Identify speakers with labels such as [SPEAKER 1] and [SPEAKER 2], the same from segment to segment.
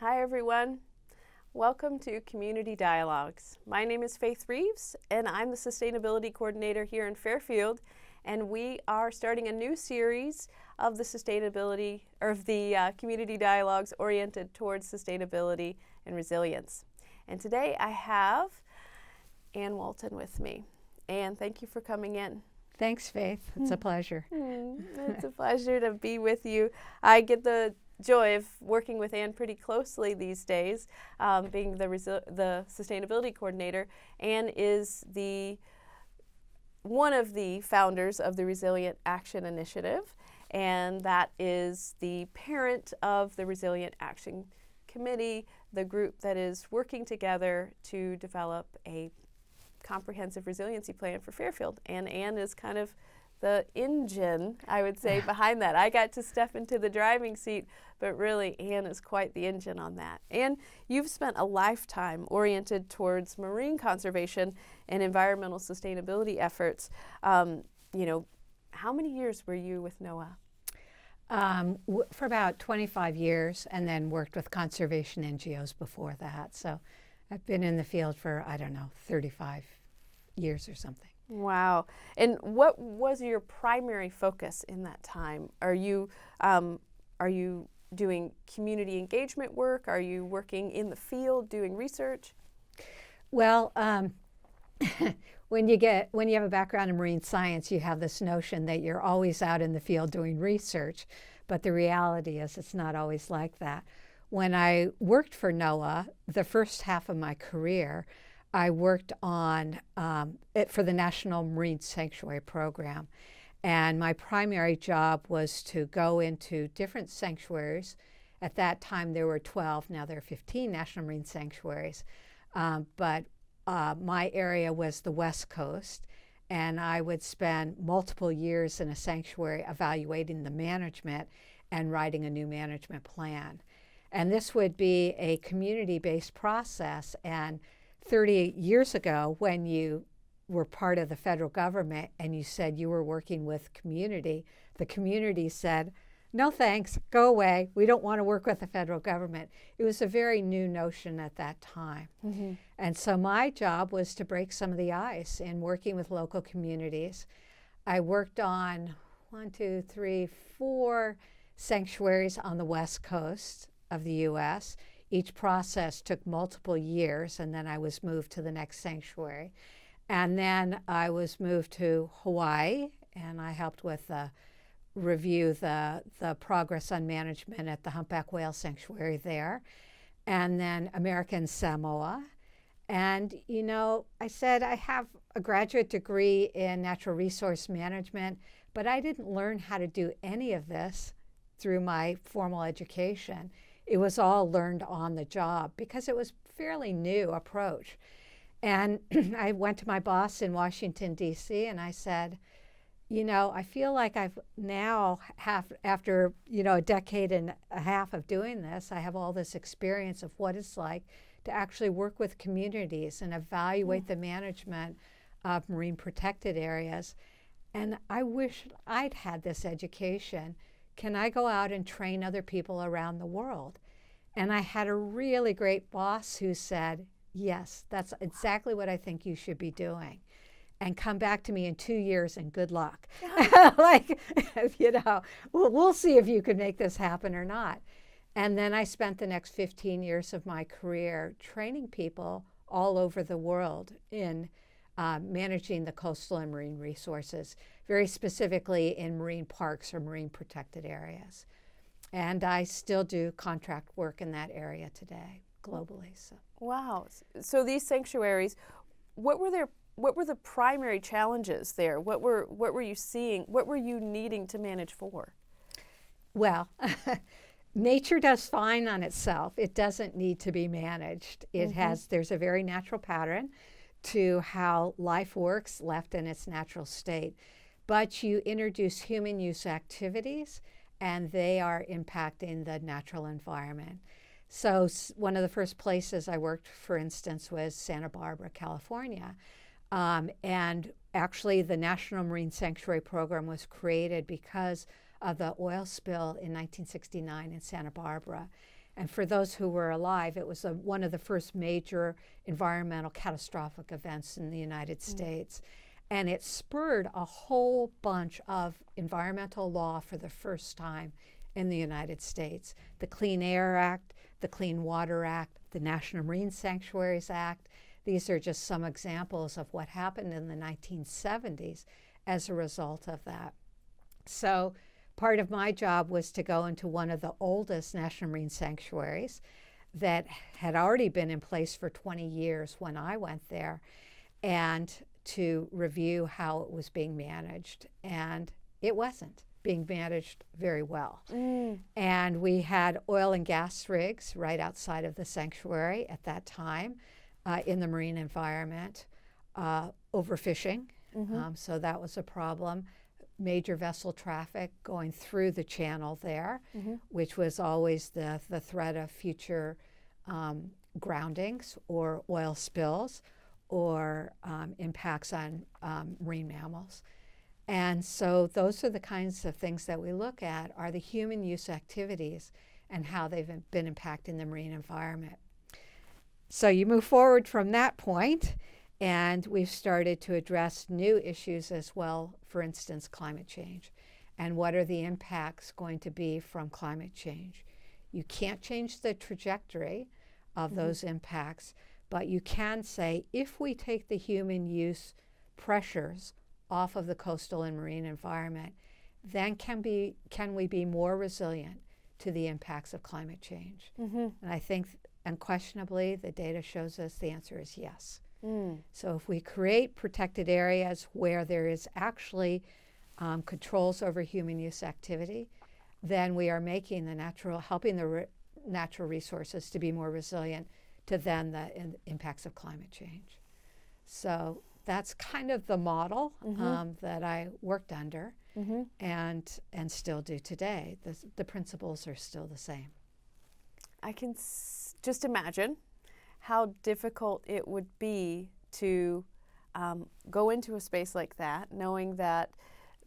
[SPEAKER 1] Hi everyone. Welcome to Community Dialogues. My name is Faith Reeves and I'm the Sustainability Coordinator here in Fairfield, and we are starting a new series of the Community Dialogues oriented towards sustainability and resilience. And today I have Ann Walton with me. Ann, thank you for coming in.
[SPEAKER 2] Thanks, Faith. It's a pleasure.
[SPEAKER 1] It's a pleasure to be with you. I get the joy of working with Ann pretty closely these days, being the sustainability coordinator. Ann is one of the founders of the Resilient Action Initiative, and that is the parent of the Resilient Action Committee, the group that is working together to develop a comprehensive resiliency plan for Fairfield. And Ann is kind of the engine, I would say, behind that. I got to step into the driving seat, but really Ann is quite the engine on that. And you've spent a lifetime oriented towards marine conservation and environmental sustainability efforts. How many years were you with NOAA?
[SPEAKER 2] For about 25 years, and then worked with conservation NGOs before that. So I've been in the field for, 35 years or something.
[SPEAKER 1] Wow. And what was your primary focus in that time? Are you doing community engagement work? Are you working in the field doing research?
[SPEAKER 2] Well, when you have a background in marine science, you have this notion that you're always out in the field doing research, but the reality is it's not always like that. When I worked for NOAA, the first half of my career, I worked on it for the National Marine Sanctuary Program. And my primary job was to go into different sanctuaries. At that time, there were 12. Now there are 15 National Marine Sanctuaries. But my area was the West Coast. And I would spend multiple years in a sanctuary evaluating the management and writing a new management plan. And this would be a community-based process. And 30 years ago, when you were part of the federal government and you said you were working with community, the community said, no thanks, go away. We don't want to work with the federal government. It was a very new notion at that time. Mm-hmm. And so my job was to break some of the ice in working with local communities. I worked on 4 sanctuaries on the West Coast of the U.S. Each process took multiple years, and then I was moved to the next sanctuary. And then I was moved to Hawaii, and I helped with review the progress on management at the Humpback Whale Sanctuary there, and then American Samoa. And, I said I have a graduate degree in natural resource management, but I didn't learn how to do any of this through my formal education. It was all learned on the job because it was a fairly new approach. And I went to my boss in Washington, D.C., and I said, I feel like I've now, after a decade and a half of doing this, I have all this experience of what it's like to actually work with communities and evaluate the management of marine protected areas. And I wish I'd had this education. Can I go out and train other people around the world? And I had a really great boss who said, yes, that's exactly what I think you should be doing. And come back to me in 2 years and good luck. We'll see if you can make this happen or not. And then I spent the next 15 years of my career training people all over the world in managing the coastal and marine resources, very specifically in marine parks or marine protected areas. And I still do contract work in that area today, globally. So.
[SPEAKER 1] Wow. So these sanctuaries, what were the primary challenges there? What were you seeing? What were you needing to manage for?
[SPEAKER 2] Well, nature does fine on itself. It doesn't need to be managed. There's a very natural pattern to how life works left in its natural state. But you introduce human use activities, and they are impacting the natural environment. So one of the first places I worked, for instance, was Santa Barbara, California. And actually, the National Marine Sanctuary Program was created because of the oil spill in 1969 in Santa Barbara. And for those who were alive, it was one of the first major environmental catastrophic events in the United States. And it spurred a whole bunch of environmental law for the first time in the United States. The Clean Air Act, the Clean Water Act, the National Marine Sanctuaries Act. These are just some examples of what happened in the 1970s as a result of that. So part of my job was to go into one of the oldest national marine sanctuaries that had already been in place for 20 years when I went there, and to review how it was being managed. And it wasn't being managed very well. And we had oil and gas rigs right outside of the sanctuary at that time in the marine environment, overfishing, so that was a problem. Major vessel traffic going through the channel there, which was always the threat of future groundings or oil spills or impacts on marine mammals. And so those are the kinds of things that we look at, are the human use activities and how they've been impacting the marine environment. So you move forward from that point, and we've started to address new issues as well, for instance, climate change. And what are the impacts going to be from climate change? You can't change the trajectory of those impacts, but you can say, if we take the human use pressures off of the coastal and marine environment, then can we be more resilient to the impacts of climate change? And I think unquestionably the data shows us the answer is yes. So if we create protected areas where there is actually controls over human use activity, then we are making helping the natural resources to be more resilient to then the impacts of climate change. So that's kind of the model that I worked under and still do today. The principles are still the same.
[SPEAKER 1] I can just imagine how difficult it would be to go into a space like that, knowing that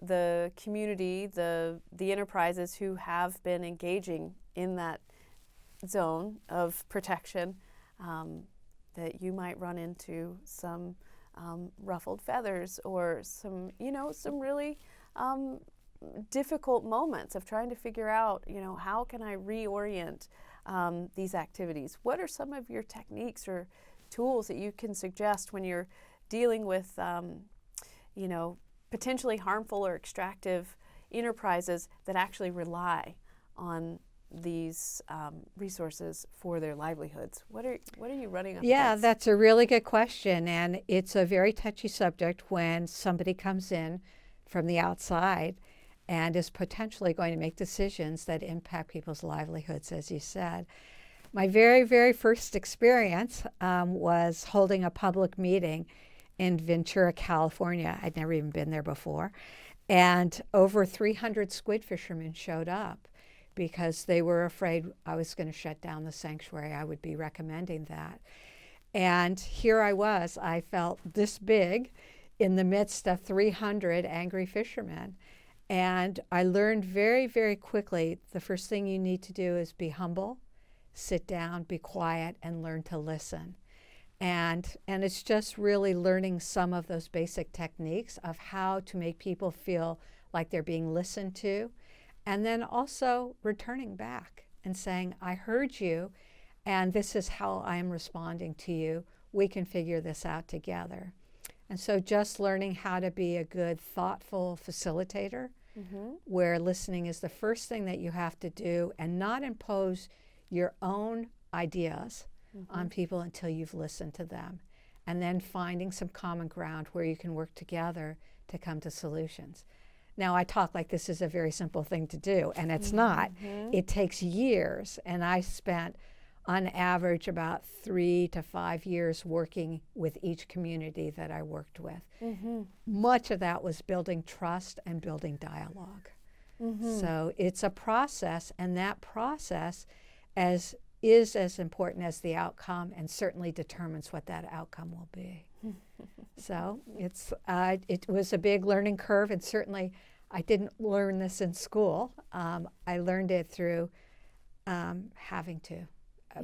[SPEAKER 1] the community, the enterprises who have been engaging in that zone of protection, that you might run into some ruffled feathers or some really difficult moments of trying to figure out, how can I reorient these activities? What are some of your techniques or tools that you can suggest when you're dealing with, potentially harmful or extractive enterprises that actually rely on these resources for their livelihoods? What are you running up against?
[SPEAKER 2] That's a really good question, and it's a very touchy subject when somebody comes in from the outside and is potentially going to make decisions that impact people's livelihoods, as you said. My very, very first experience was holding a public meeting in Ventura, California. I'd never even been there before. And over 300 squid fishermen showed up because they were afraid I was going to shut down the sanctuary. I would be recommending that. And here I felt this big in the midst of 300 angry fishermen. And I learned very, very quickly, the first thing you need to do is be humble, sit down, be quiet, and learn to listen. And it's just really learning some of those basic techniques of how to make people feel like they're being listened to, and then also returning back and saying, I heard you, and this is how I am responding to you. We can figure this out together. And so just learning how to be a good, thoughtful facilitator, where listening is the first thing that you have to do, and not impose your own ideas on people until you've listened to them. And then finding some common ground where you can work together to come to solutions. Now, I talk like this is a very simple thing to do, and it's not. It takes years, and I spent on average about 3 to 5 years working with each community that I worked with. Much of that was building trust and building dialogue. So it's a process, and that process is as important as the outcome, and certainly determines what that outcome will be. So it was a big learning curve, and certainly I didn't learn this in school. I learned it through having to,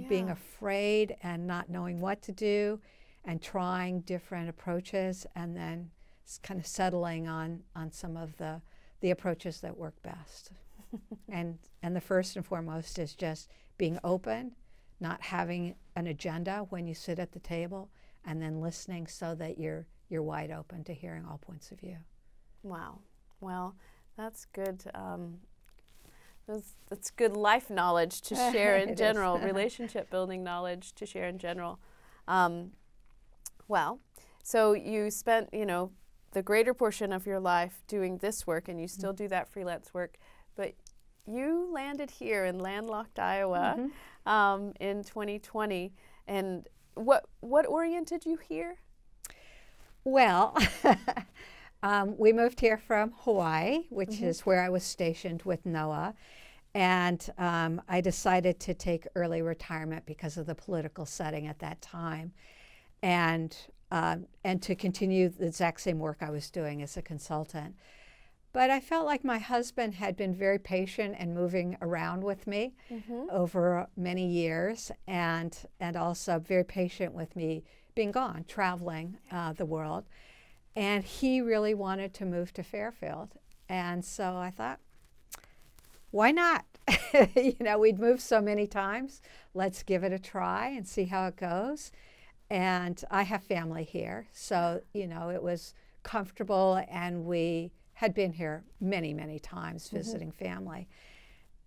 [SPEAKER 2] being afraid and not knowing what to do, and trying different approaches, and then kind of settling on some of the approaches that work best. and the first and foremost is just being open, not having an agenda when you sit at the table, and then listening so that you're wide open to hearing all points of view.
[SPEAKER 1] Wow. Well, that's good. That's good life knowledge to share in general, relationship building knowledge to share in general. Well, so you spent, the greater portion of your life doing this work, and you still do that freelance work, but you landed here in landlocked Iowa in 2020. And what oriented you here?
[SPEAKER 2] Well, we moved here from Hawaii, which is where I was stationed with NOAA. And I decided to take early retirement because of the political setting at that time, and to continue the exact same work I was doing as a consultant. But I felt like my husband had been very patient and moving around with me over many years, and also very patient with me being gone, traveling the world. And he really wanted to move to Fairfield. And so I thought, why not? We'd moved so many times. Let's give it a try and see how it goes. And I have family here, so, it was comfortable, and we had been here many, many times visiting family.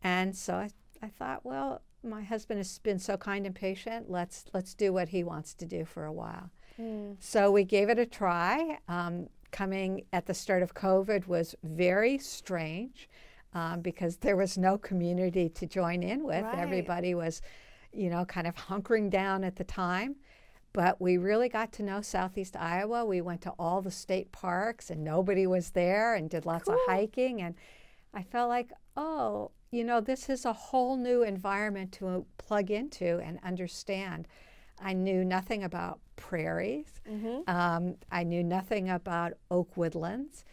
[SPEAKER 2] And so I thought, well, my husband has been so kind and patient. Let's do what he wants to do for a while. So we gave it a try. Coming at the start of COVID was very strange because there was no community to join in with.
[SPEAKER 1] Right.
[SPEAKER 2] Everybody was, kind of hunkering down at the time. But we really got to know Southeast Iowa. We went to all the state parks, and nobody was there, and did lots of hiking. And I felt like, this is a whole new environment to plug into and understand. I knew nothing about prairies. I knew nothing about oak woodlands.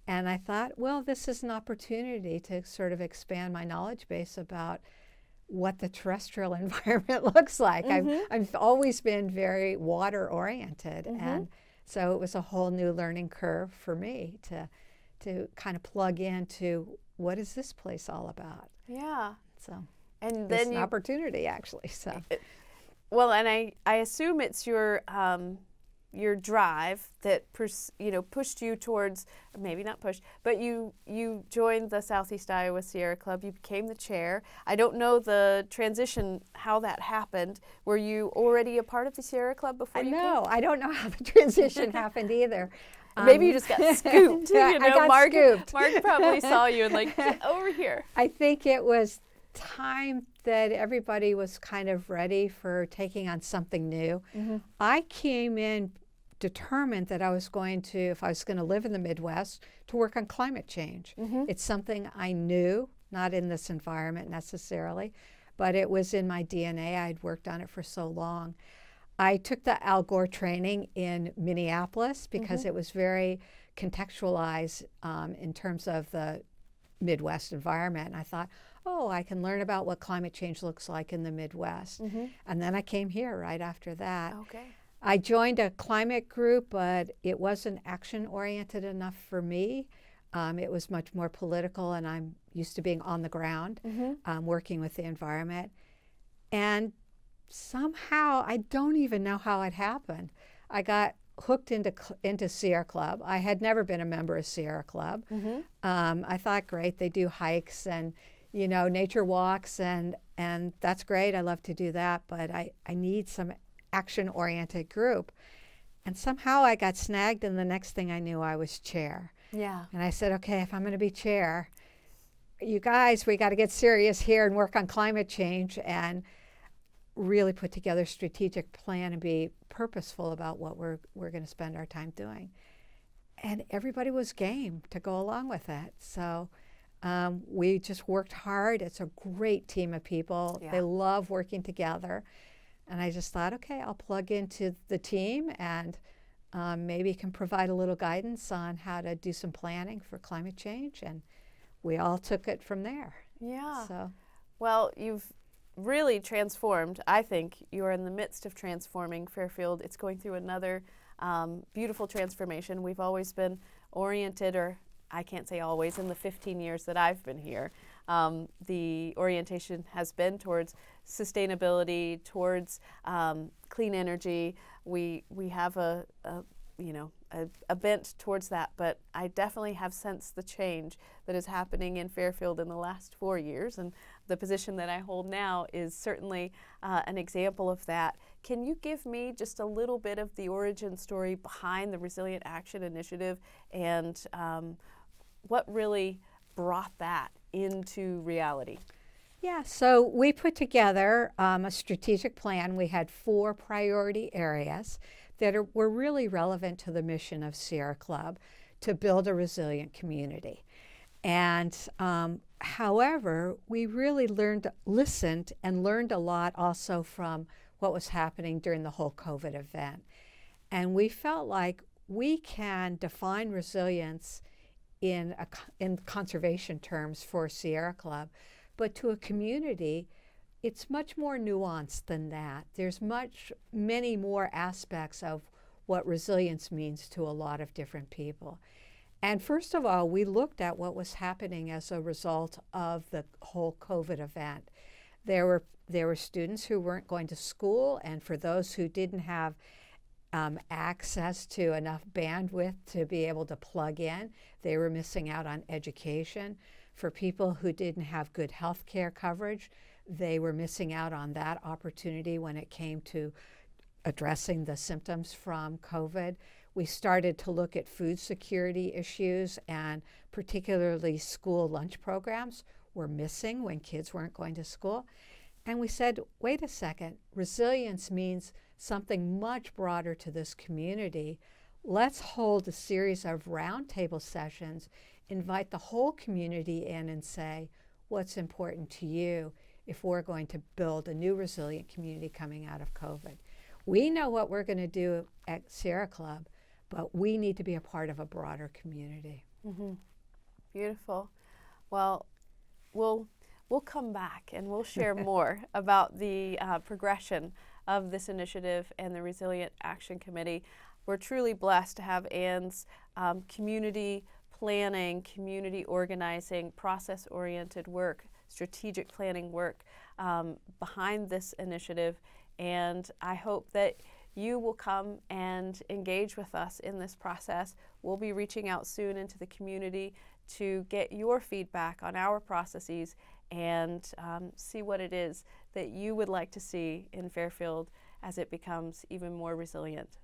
[SPEAKER 2] And I thought, well, this is an opportunity to sort of expand my knowledge base about what the terrestrial environment looks like. I've always been very water oriented, and so it was a whole new learning curve for me to kind of plug into what is this place all about.
[SPEAKER 1] Yeah.
[SPEAKER 2] So,
[SPEAKER 1] and
[SPEAKER 2] it's
[SPEAKER 1] then
[SPEAKER 2] an opportunity actually. So,
[SPEAKER 1] well, and I assume it's your drive that pushed you towards, maybe not pushed, but you joined the Southeast Iowa Sierra Club. You became the chair. I don't know the transition, how that happened. Were you already a part of the Sierra Club before you came?
[SPEAKER 2] No, I don't know how the transition happened either.
[SPEAKER 1] Maybe you just got scooped.
[SPEAKER 2] I got scooped.
[SPEAKER 1] Mark probably saw you and get over here.
[SPEAKER 2] I think it was time that everybody was kind of ready for taking on something new. I came in determined that I was going to, if I was going to live in the Midwest, to work on climate change. It's something I knew, not in this environment necessarily, but it was in my DNA. I'd worked on it for so long. I took the Al Gore training in Minneapolis because it was very contextualized in terms of the Midwest environment. And I thought, I can learn about what climate change looks like in the Midwest. And then I came here right after that.
[SPEAKER 1] Okay.
[SPEAKER 2] I joined a climate group, but it wasn't action-oriented enough for me. It was much more political, and I'm used to being on the ground, working with the environment. And somehow, I don't even know how it happened, I got hooked into Sierra Club. I had never been a member of Sierra Club. I thought, great, they do hikes and nature walks, and that's great. I love to do that, but I need some action-oriented group. And somehow I got snagged, and the next thing I knew, I was chair.
[SPEAKER 1] Yeah.
[SPEAKER 2] And I said, okay, if I'm going to be chair, you guys, we got to get serious here and work on climate change and really put together a strategic plan and be purposeful about what we're going to spend our time doing. And everybody was game to go along with it. So we just worked hard. It's a great team of people.
[SPEAKER 1] Yeah.
[SPEAKER 2] They love working together. And I just thought, okay, I'll plug into the team and maybe can provide a little guidance on how to do some planning for climate change. And we all took it from there.
[SPEAKER 1] Yeah.
[SPEAKER 2] So,
[SPEAKER 1] well, you've really transformed. I think you're in the midst of transforming Fairfield. It's going through another beautiful transformation. We've always been oriented, or I can't say always, in the 15 years that I've been here, the orientation has been towards sustainability, towards clean energy. We have a bent towards that, but I definitely have sensed the change that is happening in Fairfield in the last 4 years, and the position that I hold now is certainly an example of that. Can you give me just a little bit of the origin story behind the Resilient Action Initiative and what really brought that into reality?
[SPEAKER 2] Yeah, so we put together a strategic plan. We had 4 priority areas that were really relevant to the mission of Sierra Club to build a resilient community. And however, we really listened and learned a lot also from what was happening during the whole COVID event. And we felt like we can define resilience in conservation terms for Sierra Club, but to a community, it's much more nuanced than that. There's many more aspects of what resilience means to a lot of different people. And first of all, we looked at what was happening as a result of the whole COVID event. There were students who weren't going to school, and for those who didn't have access to enough bandwidth to be able to plug in, they were missing out on education. For people who didn't have good health care coverage, they were missing out on that opportunity when it came to addressing the symptoms from COVID. We started to look at food security issues, and particularly school lunch programs were missing when kids weren't going to school. And we said, wait a second, resilience means something much broader to this community. Let's hold a series of roundtable sessions, invite the whole community in and say, what's important to you if we're going to build a new resilient community coming out of COVID? We know what we're going to do at Sierra Club, but we need to be a part of a broader community.
[SPEAKER 1] Mm-hmm. Beautiful. Well, we'll come back and we'll share more about the progression of this initiative and the Resilient Action Committee. We're truly blessed to have Anne's community planning, community organizing, process-oriented work, strategic planning work behind this initiative, and I hope that you will come and engage with us in this process. We'll be reaching out soon into the community to get your feedback on our processes and see what it is that you would like to see in Fairfield as it becomes even more resilient.